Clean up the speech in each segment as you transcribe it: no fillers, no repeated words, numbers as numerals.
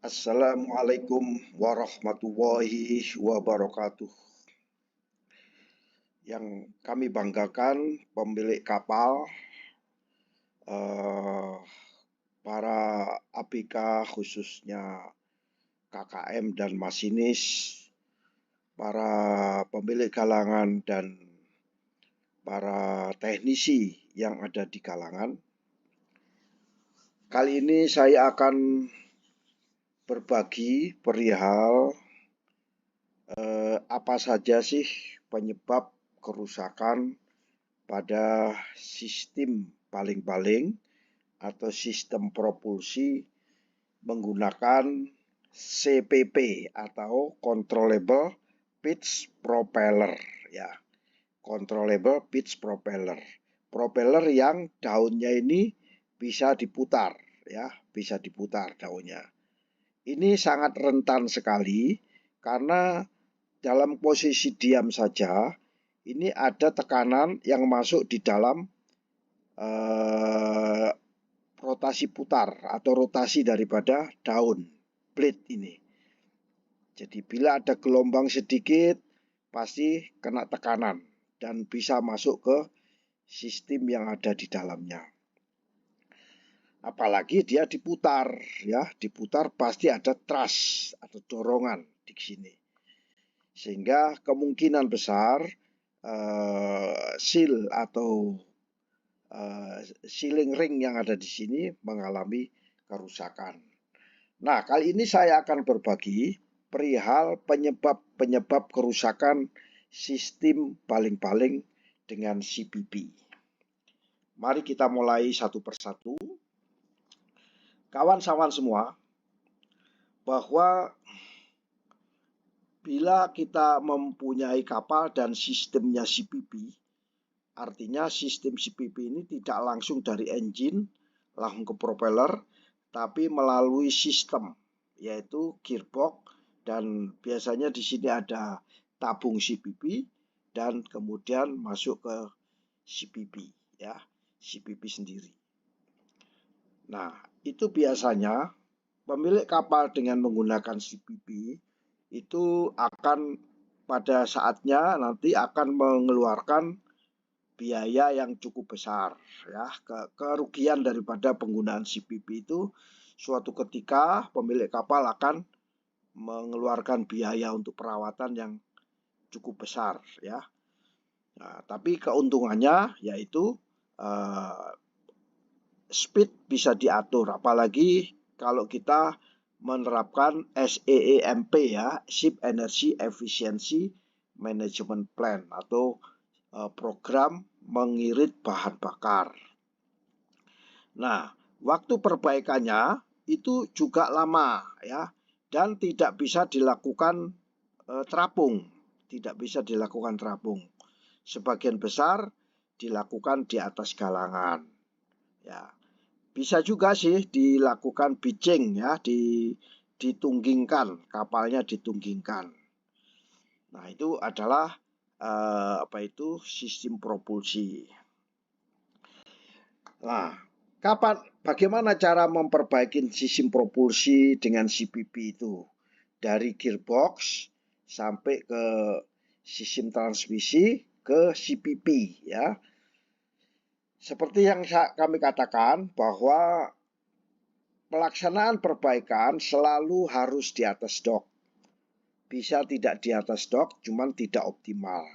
Assalamualaikum warahmatullahi wabarakatuh. Yang kami banggakan pemilik kapal, para ABK khususnya KKM dan masinis, para pemilik galangan dan para teknisi yang ada di galangan. Kali ini saya akan berbagi perihal apa saja sih penyebab kerusakan pada sistem baling-baling atau sistem propulsi menggunakan CPP atau Controllable Pitch Propeller ya. Controllable Pitch Propeller. Propeller yang daunnya ini bisa diputar ya, bisa diputar daunnya. Ini sangat rentan sekali karena dalam posisi diam saja ini ada tekanan yang masuk di dalam rotasi putar atau rotasi daripada daun blade ini. Jadi bila ada gelombang sedikit pasti kena tekanan dan bisa masuk ke sistem yang ada di dalamnya. Apalagi dia diputar ya, diputar pasti ada thrust atau dorongan di sini. Sehingga kemungkinan besar seal atau sealing ring yang ada di sini mengalami kerusakan. Nah, kali ini saya akan berbagi perihal penyebab kerusakan sistem baling-baling dengan CPP. Mari kita mulai satu persatu. Kawan-kawan semua, bahwa bila kita mempunyai kapal dan sistemnya CPP, artinya sistem CPP ini tidak langsung dari engine langsung ke propeller, tapi melalui sistem yaitu gearbox, dan biasanya di sini ada tabung CPP dan kemudian masuk ke CPP ya, CPP sendiri. Nah, itu biasanya pemilik kapal dengan menggunakan CPP itu akan pada saatnya nanti akan mengeluarkan biaya yang cukup besar ya. Kerugian daripada penggunaan CPP itu suatu ketika pemilik kapal akan mengeluarkan biaya untuk perawatan yang cukup besar ya. Nah, tapi keuntungannya yaitu speed bisa diatur, apalagi kalau kita menerapkan SEEMP ya, Ship Energy Efficiency Management Plan atau program mengirit bahan bakar. Nah, waktu perbaikannya itu juga lama ya, dan tidak bisa dilakukan terapung, tidak bisa dilakukan terapung. Sebagian besar dilakukan di atas galangan. Ya, bisa juga sih dilakukan bitching ya, ditunggingkan, kapalnya ditunggingkan. Nah, itu adalah sistem propulsi. Nah, bagaimana cara memperbaiki sistem propulsi dengan CPP itu? Dari gearbox sampai ke sistem transmisi ke CPP ya. Seperti yang kami katakan bahwa pelaksanaan perbaikan selalu harus di atas dock. Bisa tidak di atas dock, cuman tidak optimal.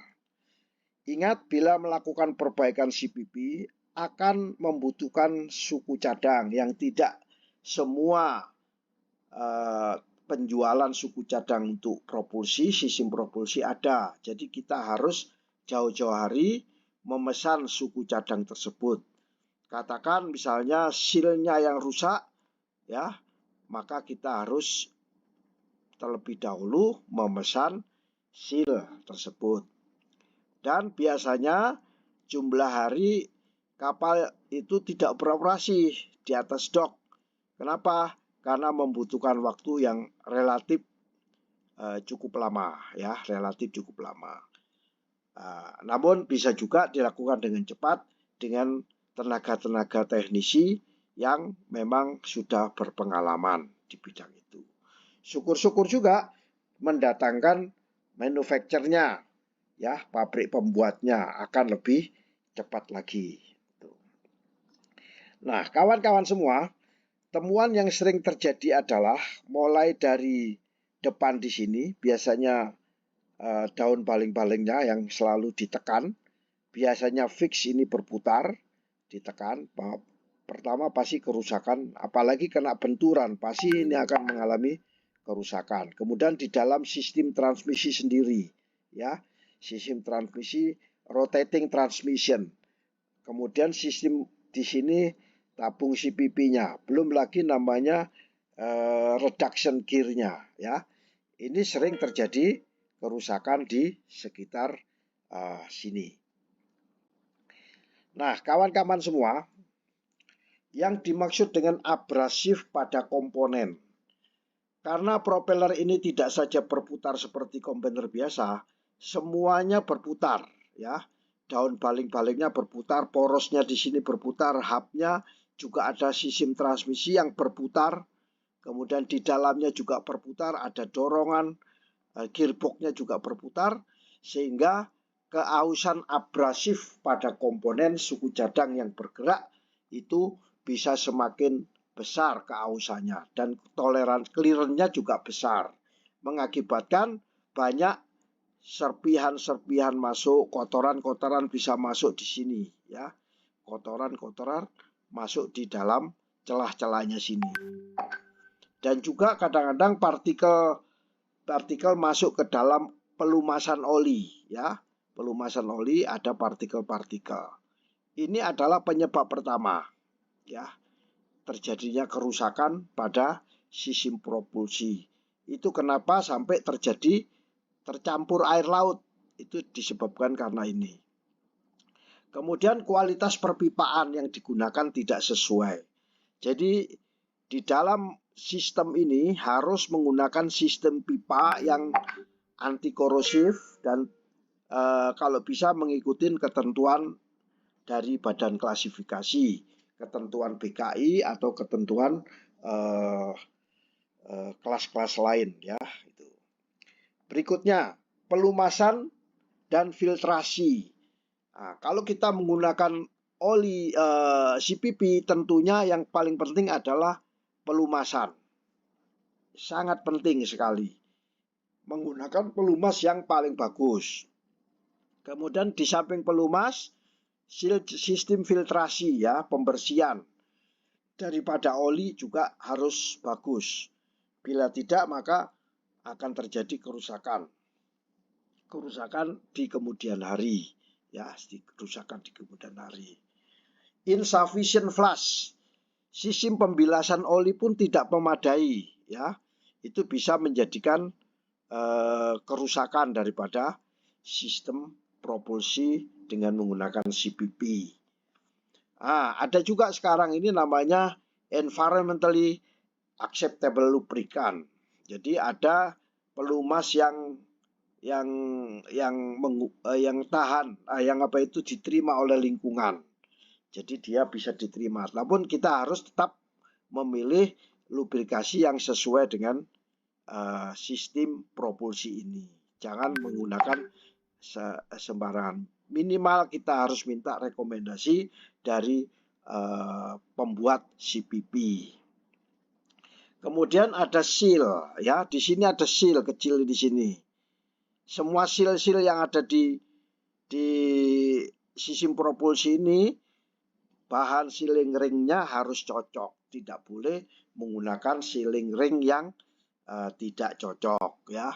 Ingat, bila melakukan perbaikan CPP akan membutuhkan suku cadang yang tidak semua penjualan suku cadang untuk propulsi, sistem propulsi ada. Jadi kita harus jauh-jauh hari memesan suku cadang tersebut. Katakan misalnya sealnya yang rusak ya, maka kita harus terlebih dahulu memesan seal tersebut. Dan biasanya jumlah hari kapal itu tidak beroperasi di atas dock. Kenapa? Karena membutuhkan waktu yang relatif cukup lama ya, relatif cukup lama. Namun bisa juga dilakukan dengan cepat dengan tenaga-tenaga teknisi yang memang sudah berpengalaman di bidang itu. Syukur-syukur juga mendatangkan manufakturnya, ya, pabrik pembuatnya akan lebih cepat lagi. Nah, kawan-kawan semua, temuan yang sering terjadi adalah mulai dari depan di sini, biasanya daun baling-balingnya yang selalu ditekan, biasanya fix ini berputar, ditekan. Pertama pasti kerusakan, apalagi kena benturan, pasti ini akan mengalami kerusakan. Kemudian di dalam sistem transmisi sendiri, ya, sistem transmisi rotating transmission. Kemudian sistem di sini tabung CPP-nya, belum lagi namanya reduction gear-nya, ya. Ini sering terjadi kerusakan di sekitar sini. Nah, kawan-kawan semua, yang dimaksud dengan abrasif pada komponen, karena propeller ini tidak saja berputar seperti komponer biasa, semuanya berputar, ya. Daun baling-balingnya berputar, porosnya di sini berputar, hubnya juga ada sistem transmisi yang berputar, kemudian di dalamnya juga berputar, ada dorongan, gearboxnya juga berputar, sehingga keausan abrasif pada komponen suku cadang yang bergerak itu bisa semakin besar keausannya, dan toleransi clearance-nya juga besar, mengakibatkan banyak serpihan-serpihan masuk, kotoran-kotoran bisa masuk di sini, ya. Kotoran-kotoran masuk di dalam celah-celahnya sini. Dan juga kadang-kadang partikel masuk ke dalam pelumasan oli, ya. Pelumasan oli ada partikel-partikel. Ini adalah penyebab pertama, ya, terjadinya kerusakan pada sistem propulsi. Itu kenapa sampai tercampur air laut, itu disebabkan karena ini. Kemudian kualitas perpipaan yang digunakan tidak sesuai. Jadi di dalam sistem ini harus menggunakan sistem pipa yang anti korosif dan kalau bisa mengikuti ketentuan dari badan klasifikasi, ketentuan BKI atau ketentuan kelas-kelas lain, ya. Itu. Berikutnya, pelumasan dan filtrasi. Nah, kalau kita menggunakan oli CPP, tentunya yang paling penting adalah pelumasan. Sangat penting sekali menggunakan pelumas yang paling bagus. Kemudian di samping pelumas, sistem filtrasi, ya, pembersihan daripada oli juga harus bagus. Bila tidak, maka akan terjadi kerusakan di kemudian hari, ya, kerusakan di kemudian hari. Insufficient flush, sistem pembilasan oli pun tidak memadai, ya. Itu bisa menjadikan kerusakan daripada sistem propulsi dengan menggunakan CPP. Ada juga sekarang ini namanya environmentally acceptable lubricant. Jadi ada pelumas yang tahan, yang diterima oleh lingkungan. Jadi dia bisa diterima. Namun kita harus tetap memilih lubrikasi yang sesuai dengan sistem propulsi ini. Jangan menggunakan sembarangan. Minimal kita harus minta rekomendasi dari pembuat CPP. Kemudian ada seal, ya. Di sini ada seal kecil di sini. Semua seal-seal yang ada di sistem propulsi ini, bahan sealing ringnya harus cocok. Tidak boleh menggunakan sealing ring yang tidak cocok, ya.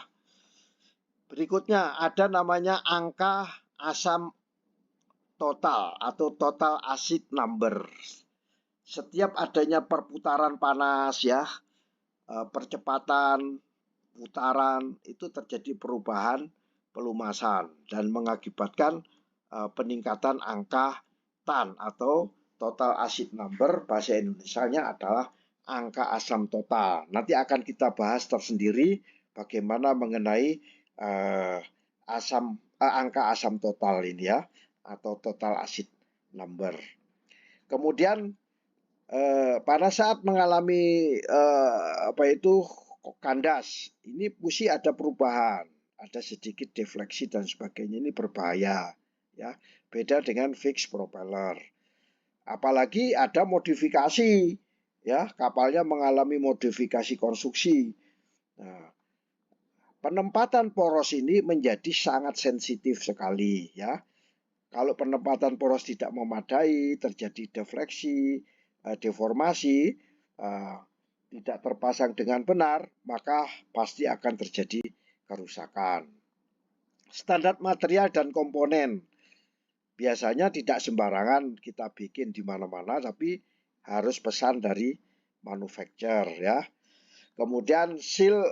Berikutnya ada namanya angka asam total atau total acid number. Setiap adanya perputaran panas, ya, percepatan putaran, itu terjadi perubahan pelumasan dan mengakibatkan peningkatan angka TAN atau total acid number. Bahasa Indonesianya adalah angka asam total. Nanti akan kita bahas tersendiri bagaimana mengenai angka asam total ini, ya, atau total acid number. Kemudian pada saat mengalami kandas. Ini mesti ada perubahan, ada sedikit defleksi dan sebagainya. Ini berbahaya, ya. Beda dengan fixed propeller. Apalagi ada modifikasi, ya, kapalnya mengalami modifikasi konstruksi. Nah, penempatan poros ini menjadi sangat sensitif sekali, ya. Kalau penempatan poros tidak memadai, terjadi defleksi, deformasi, tidak terpasang dengan benar, maka pasti akan terjadi kerusakan. Standar material dan komponen biasanya tidak sembarangan kita bikin di mana-mana, tapi harus pesan dari manufacturer, ya. Kemudian seal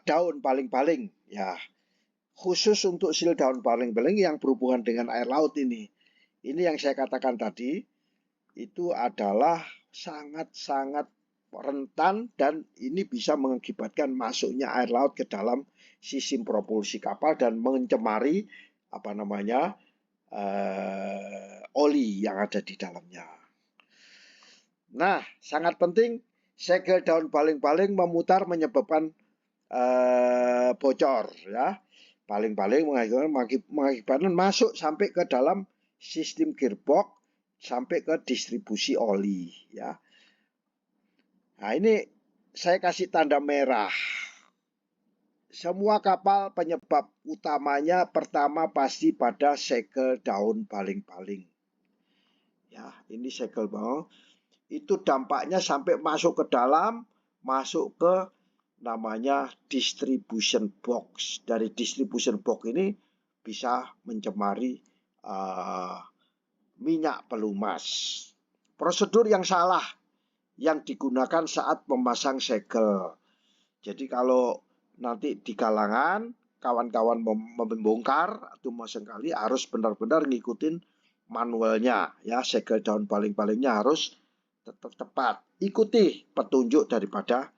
daun paling-paling, ya. Khusus untuk seal daun paling-paling yang berhubungan dengan air laut ini yang saya katakan tadi, itu adalah sangat-sangat rentan dan ini bisa mengakibatkan masuknya air laut ke dalam sistem propulsi kapal dan mencemari oli yang ada di dalamnya. Nah, sangat penting, segel daun paling-paling memutar menyebabkan bocor, ya. Paling-paling mengakibatkan masuk sampai ke dalam sistem gearbox sampai ke distribusi oli, ya. Nah, ini saya kasih tanda merah. Semua kapal penyebab utamanya pertama pasti pada segel daun paling-paling. Ya, ini segel bawah. Itu dampaknya sampai masuk ke dalam, masuk ke namanya distribution box. Dari distribution box ini bisa mencemari minyak pelumas. Prosedur yang salah yang digunakan saat memasang segel. Jadi kalau nanti di kalangan kawan-kawan membongkar atau memasang kali harus benar-benar ngikutin manualnya, ya. Segel daun paling-palingnya harus tetap tepat. Ikuti petunjuk daripada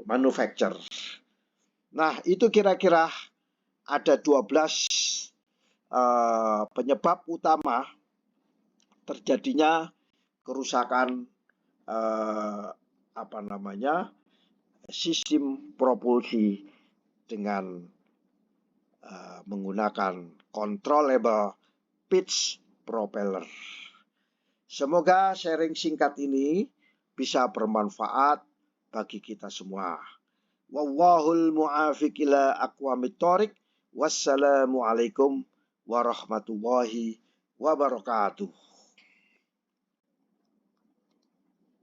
manufacturer. Nah, itu kira-kira ada 12 penyebab utama terjadinya kerusakan sistem propulsi dengan menggunakan controllable pitch propeller. Semoga sharing singkat ini bisa bermanfaat bagi kita semua. Wallahul mu'afiq ila aqwamit thoriq. Wassalamualaikum warahmatullahi wabarakatuh.